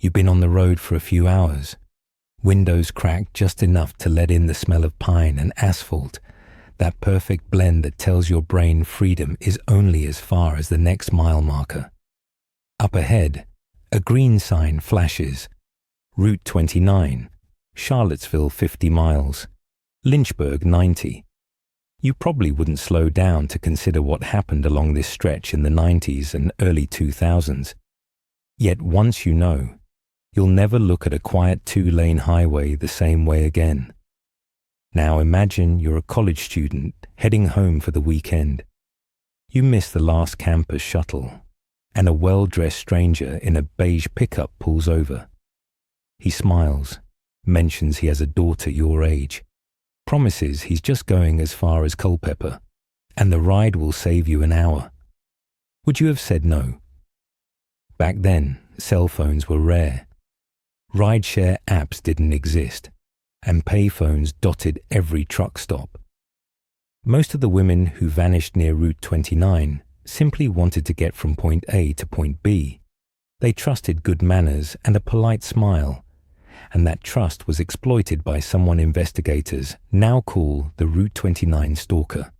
You've been on the road for a few hours. Windows cracked just enough to let in the smell of pine and asphalt, that perfect blend that tells your brain freedom is only as far as the next mile marker. Up ahead, a green sign flashes. Route 29, Charlottesville 50 miles, Lynchburg 90. You probably wouldn't slow down to consider what happened along this stretch in the 90s and early 2000s. Yet once you know, you'll never look at a quiet two-lane highway the same way again. Now imagine you're a college student heading home for the weekend. You miss the last campus shuttle, and a well-dressed stranger in a beige pickup pulls over. He smiles, mentions he has a daughter your age, promises he's just going as far as Culpeper, and the ride will save you an hour. Would you have said no? Back then, cell phones were rare. Rideshare apps didn't exist, and payphones dotted every truck stop. Most of the women who vanished near Route 29 simply wanted to get from point A to point B. They trusted good manners and a polite smile, and that trust was exploited by someone investigators now call the Route 29 stalker.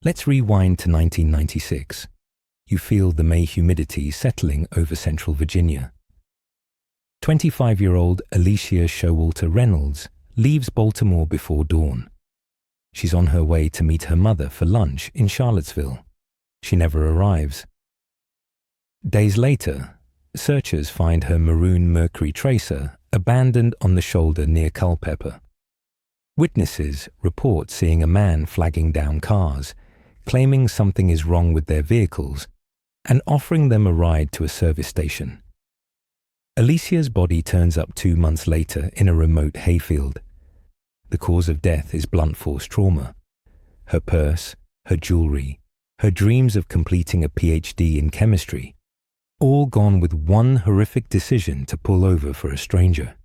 Let's rewind to 1996. You feel the May humidity settling over central Virginia. 25-year-old Alicia Showalter Reynolds leaves Baltimore before dawn. She's on her way to meet her mother for lunch in Charlottesville. She never arrives. Days later, searchers find her maroon Mercury Tracer abandoned on the shoulder near Culpeper. Witnesses report seeing a man flagging down cars, claiming something is wrong with their vehicles, and offering them a ride to a service station. Alicia's body turns up 2 months later in a remote hayfield. The cause of death is blunt force trauma. Her purse, her jewelry, her dreams of completing a PhD in chemistry, all gone with one horrific decision to pull over for a stranger.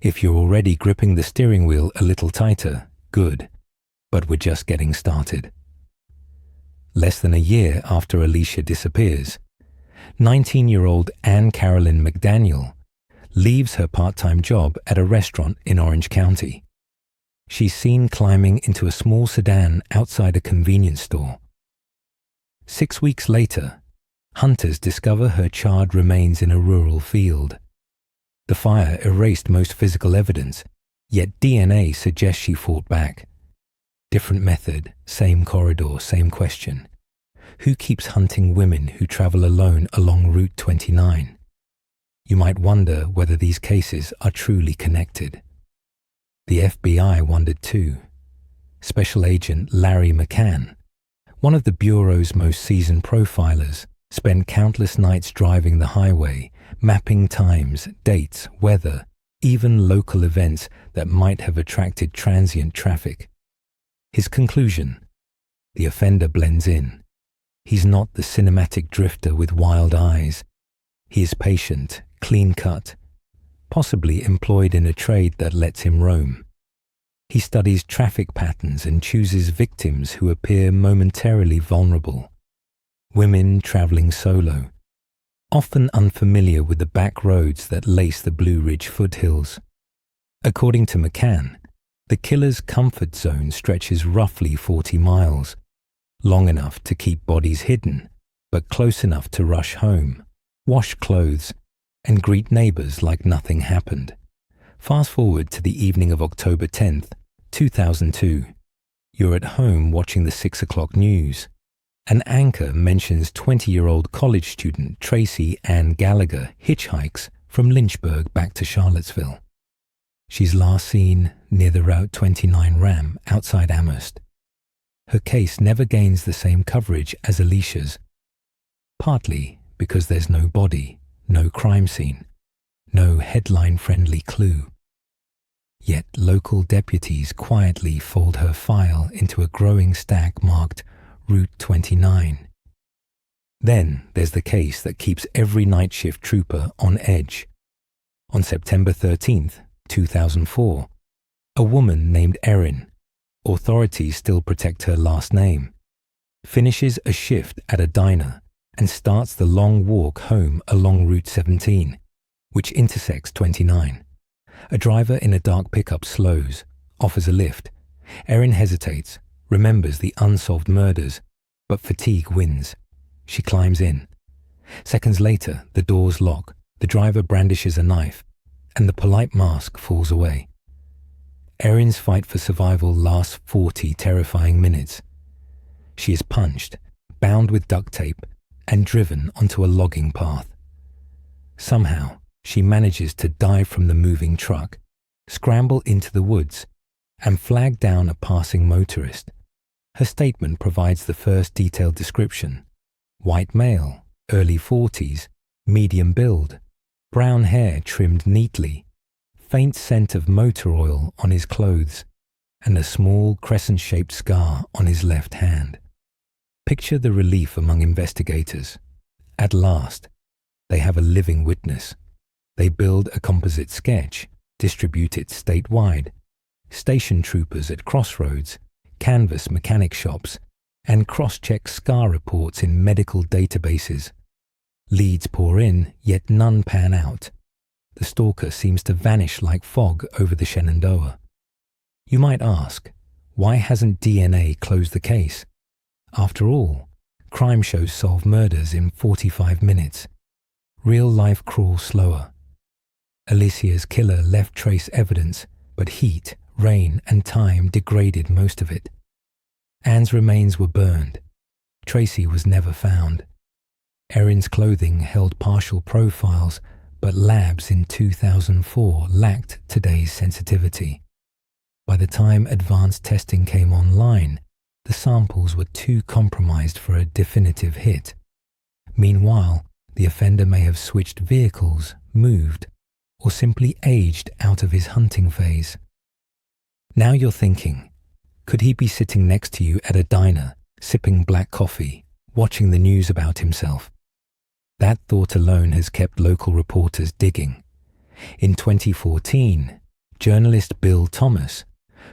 If you're already gripping the steering wheel a little tighter, good, but we're just getting started. Less than a year after Alicia disappears, 19-year-old Anne Carolyn McDaniel leaves her part-time job at a restaurant in Orange County. She's seen climbing into a small sedan outside a convenience store. 6 weeks later, hunters discover her charred remains in a rural field. The fire erased most physical evidence, yet DNA suggests she fought back. Different method, same corridor, same question. Who keeps hunting women who travel alone along Route 29? You might wonder whether these cases are truly connected. The FBI wondered too. Special Agent Larry McCann, one of the Bureau's most seasoned profilers, spent countless nights driving the highway, mapping times, dates, weather, even local events that might have attracted transient traffic. His conclusion: the offender blends in. He's not the cinematic drifter with wild eyes. He is patient, clean-cut, possibly employed in a trade that lets him roam. He studies traffic patterns and chooses victims who appear momentarily vulnerable. Women traveling solo, often unfamiliar with the back roads that lace the Blue Ridge foothills. According to McCann, the killer's comfort zone stretches roughly 40 miles, long enough to keep bodies hidden, but close enough to rush home, wash clothes, and greet neighbors like nothing happened. Fast forward to the evening of October 10th, 2002. You're at home watching the 6 o'clock news. An anchor mentions 20-year-old college student Tracy Ann Gallagher hitchhikes from Lynchburg back to Charlottesville. She's last seen near the Route 29 ram outside Amherst. Her case never gains the same coverage as Alicia's, partly because there's no body, no crime scene, no headline-friendly clue. Yet local deputies quietly fold her file into a growing stack marked Route 29. Then there's the case that keeps every night shift trooper on edge. On September 13th, 2004, a woman named Erin, authorities still protect her last name, finishes a shift at a diner and starts the long walk home along Route 17, which intersects 29. A driver in a dark pickup slows, offers a lift. Erin hesitates, remembers the unsolved murders, but fatigue wins. She climbs in. Seconds later, the doors lock, the driver brandishes a knife, and the polite mask falls away. Erin's fight for survival lasts 40 terrifying minutes. She is punched, bound with duct tape, and driven onto a logging path. Somehow, she manages to dive from the moving truck, scramble into the woods, and flag down a passing motorist. Her statement provides the first detailed description. White male, early 40s, medium build, brown hair trimmed neatly, faint scent of motor oil on his clothes, and a small crescent-shaped scar on his left hand. Picture the relief among investigators. At last, they have a living witness. They build a composite sketch, distribute it statewide. Station troopers at crossroads, canvas mechanic shops, and cross-check scar reports in medical databases. Leads pour in, yet none pan out. The stalker seems to vanish like fog over the Shenandoah. You might ask, why hasn't DNA closed the case? After all, crime shows solve murders in 45 minutes. Real life crawls slower. Alicia's killer left trace evidence, but heat, rain, and time degraded most of it. Anne's remains were burned. Tracy was never found. Erin's clothing held partial profiles, but labs in 2004 lacked today's sensitivity. By the time advanced testing came online, the samples were too compromised for a definitive hit. Meanwhile, the offender may have switched vehicles, moved, or simply aged out of his hunting phase. Now you're thinking, could he be sitting next to you at a diner, sipping black coffee, watching the news about himself? That thought alone has kept local reporters digging. In 2014, journalist Bill Thomas,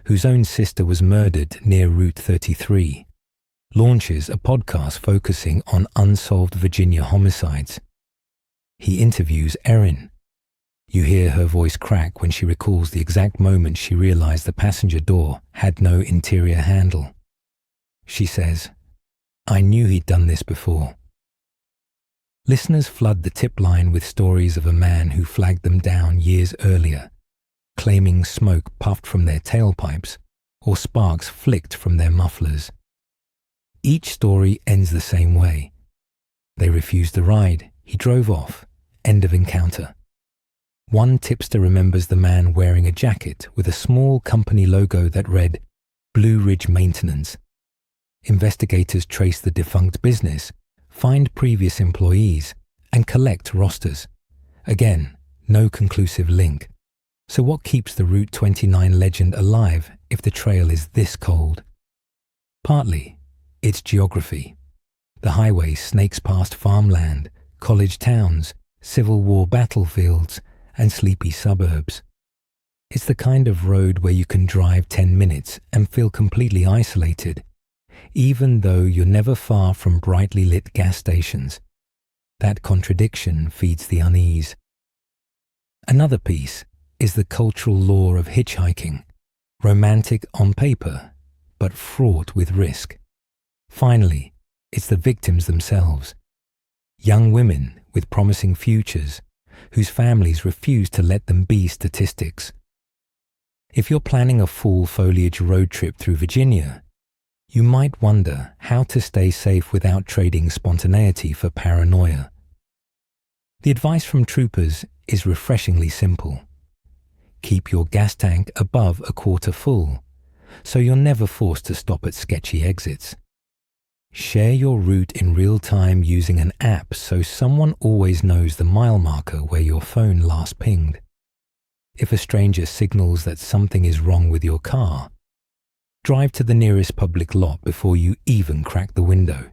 whose own sister was murdered near Route 33, launches a podcast focusing on unsolved Virginia homicides. He interviews Erin. You hear her voice crack when she recalls the exact moment she realized the passenger door had no interior handle. She says, "I knew he'd done this before." Listeners flood the tip line with stories of a man who flagged them down years earlier, claiming smoke puffed from their tailpipes or sparks flicked from their mufflers. Each story ends the same way. They refused the ride, he drove off, end of encounter. One tipster remembers the man wearing a jacket with a small company logo that read, Blue Ridge Maintenance. Investigators trace the defunct business, find previous employees, and collect rosters. Again, no conclusive link. So what keeps the Route 29 legend alive if the trail is this cold? Partly, it's geography. The highway snakes past farmland, college towns, Civil War battlefields, and sleepy suburbs. It's the kind of road where you can drive 10 minutes and feel completely isolated, even though you're never far from brightly lit gas stations. That contradiction feeds the unease. Another piece is the cultural lore of hitchhiking, romantic on paper, but fraught with risk. Finally, it's the victims themselves. Young women with promising futures, whose families refuse to let them be statistics. If you're planning a fall foliage road trip through Virginia, you might wonder how to stay safe without trading spontaneity for paranoia. The advice from troopers is refreshingly simple. Keep your gas tank above a quarter full, so you're never forced to stop at sketchy exits. Share your route in real time using an app so someone always knows the mile marker where your phone last pinged. If a stranger signals that something is wrong with your car, drive to the nearest public lot before you even crack the window.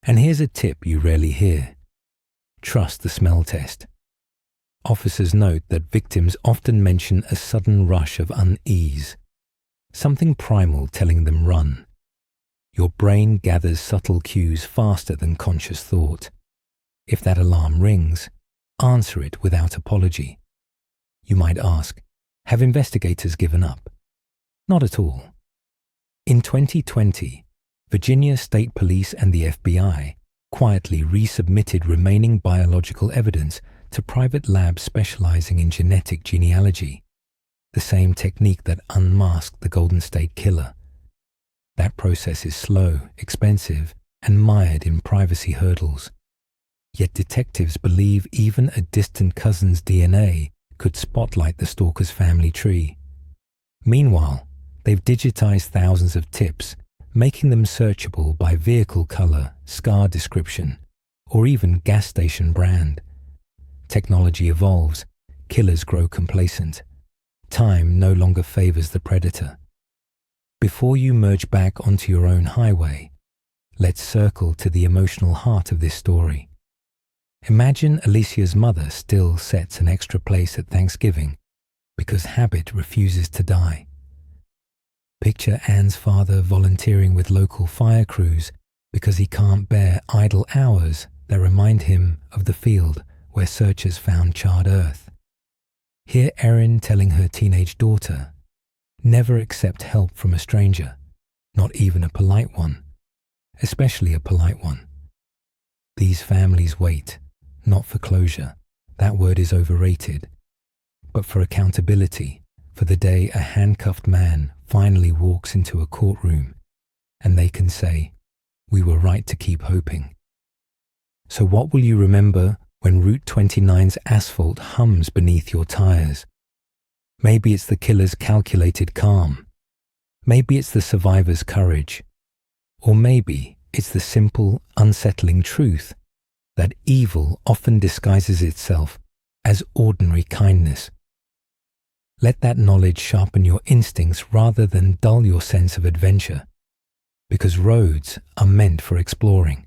And here's a tip you rarely hear. Trust the smell test. Officers note that victims often mention a sudden rush of unease, something primal telling them run. Your brain gathers subtle cues faster than conscious thought. If that alarm rings, answer it without apology. You might ask, have investigators given up? Not at all. In 2020, Virginia State Police and the FBI quietly resubmitted remaining biological evidence to private labs specializing in genetic genealogy, the same technique that unmasked the Golden State Killer. That process is slow, expensive, and mired in privacy hurdles. Yet detectives believe even a distant cousin's DNA could spotlight the stalker's family tree. Meanwhile, they've digitized thousands of tips, making them searchable by vehicle color, scar description, or even gas station brand. Technology evolves, killers grow complacent. Time no longer favors the predator. Before you merge back onto your own highway, let's circle to the emotional heart of this story. Imagine Alicia's mother still sets an extra place at Thanksgiving because habit refuses to die. Picture Anne's father volunteering with local fire crews because he can't bear idle hours that remind him of the field where searchers found charred earth. Hear Erin telling her teenage daughter, never accept help from a stranger, not even a polite one, especially a polite one. These families wait, not for closure, that word is overrated, but for accountability, for the day a handcuffed man finally walks into a courtroom and they can say, we were right to keep hoping. So what will you remember when Route 29's asphalt hums beneath your tires? Maybe it's the killer's calculated calm. Maybe it's the survivor's courage. Or maybe it's the simple, unsettling truth that evil often disguises itself as ordinary kindness. Let that knowledge sharpen your instincts rather than dull your sense of adventure, because roads are meant for exploring,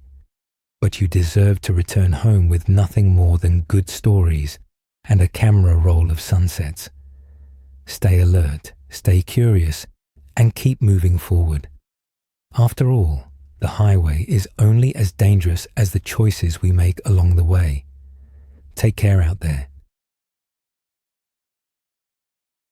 but you deserve to return home with nothing more than good stories and a camera roll of sunsets. Stay alert, stay curious, and keep moving forward. After all, the highway is only as dangerous as the choices we make along the way. Take care out there.